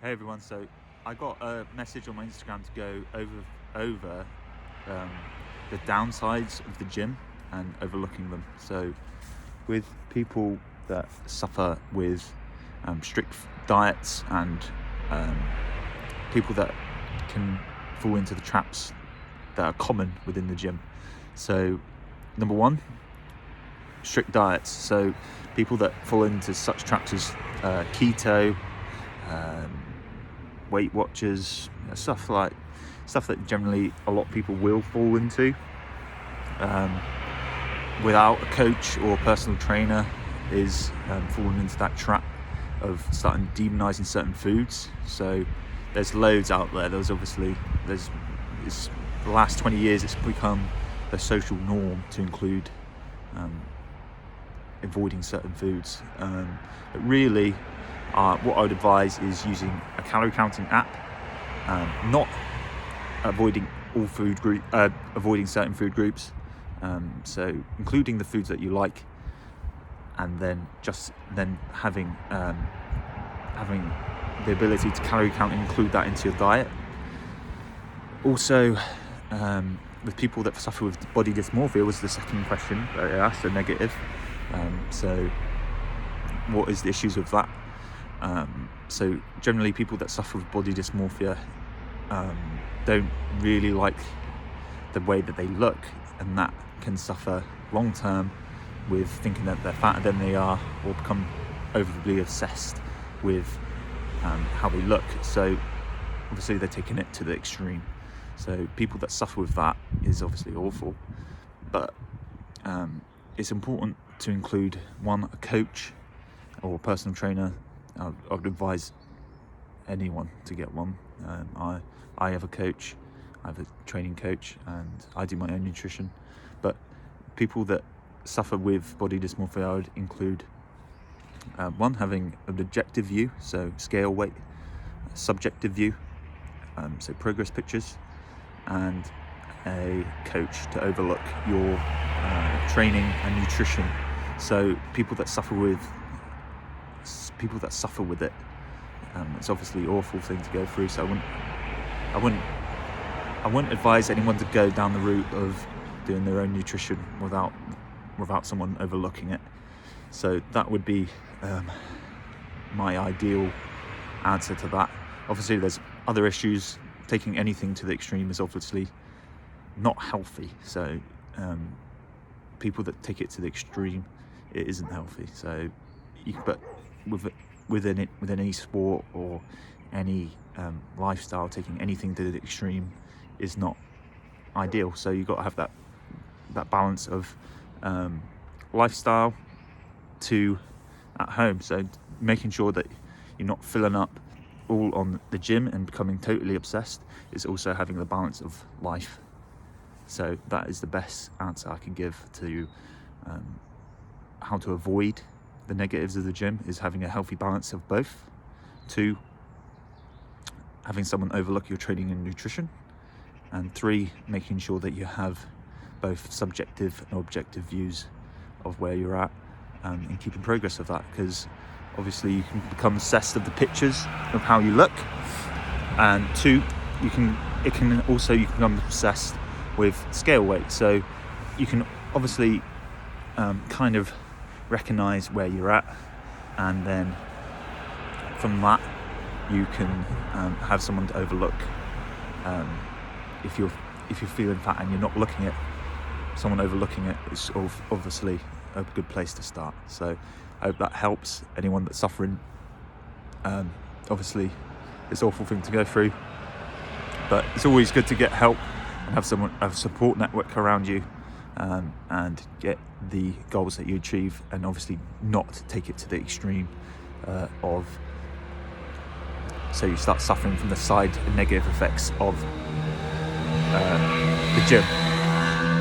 Hey everyone, so I got a message on my Instagram to go over the downsides of the gym and overlooking them. So with people that suffer with strict diets and people that can fall into the traps that are common within the gym. So number one, strict diets. So people that fall into such traps as keto, Weight Watchers, stuff that generally a lot of people will fall into without a coach or personal trainer, is falling into that trap of starting demonizing certain foods. So there's loads out there. It's the last 20 years it's become the social norm to include avoiding certain foods, but really what I would advise is using a calorie counting app, not avoiding avoiding certain food groups, so including the foods that you like, and then having the ability to calorie count and include that into your diet. Also, with people that suffer with body dysmorphia was the second question that I asked, the negative. So what is the issues with that? So generally people that suffer with body dysmorphia don't really like the way that they look, and that can suffer long term with thinking that they're fatter than they are, or become overly obsessed with how they look. So obviously they're taking it to the extreme. So people that suffer with that is obviously awful, but it's important to include a coach or a personal trainer. I would advise anyone to get one. I have a coach, I have a training coach, and I do my own nutrition. But people that suffer with body dysmorphia, I would include having an objective view, so scale weight, subjective view, so progress pictures, and a coach to overlook your training and nutrition. So people that suffer with it, it's obviously an awful thing to go through. So I wouldn't advise anyone to go down the route of doing their own nutrition without someone overlooking it. So that would be my ideal answer to that. Obviously there's other issues. Taking anything to the extreme is obviously not healthy. So people that take it to the extreme, it isn't healthy. So but within any sport or any lifestyle, taking anything to the extreme is not ideal. So you've got to have that balance of lifestyle to at home. So making sure that you're not filling up all on the gym and becoming totally obsessed, is also having the balance of life. So that is the best answer I can give to how to avoid the negatives of the gym, is having a healthy balance of both. 2, having someone overlook your training and nutrition. And 3, making sure that you have both subjective and objective views of where you're at, and keeping progress of that, because obviously you can become obsessed with the pictures of how you look, and 2, you can become obsessed with scale weight. So you can obviously kind of recognize where you're at, and then from that you can have someone to overlook. If you're feeling fat and you're not looking at someone overlooking it, is obviously a good place to start. So I hope that helps anyone that's suffering. Obviously it's an awful thing to go through, but it's always good to get help and have a support network around you, and get the goals that you achieve, and obviously not take it to the extreme so you start suffering from the side and negative effects of the gym.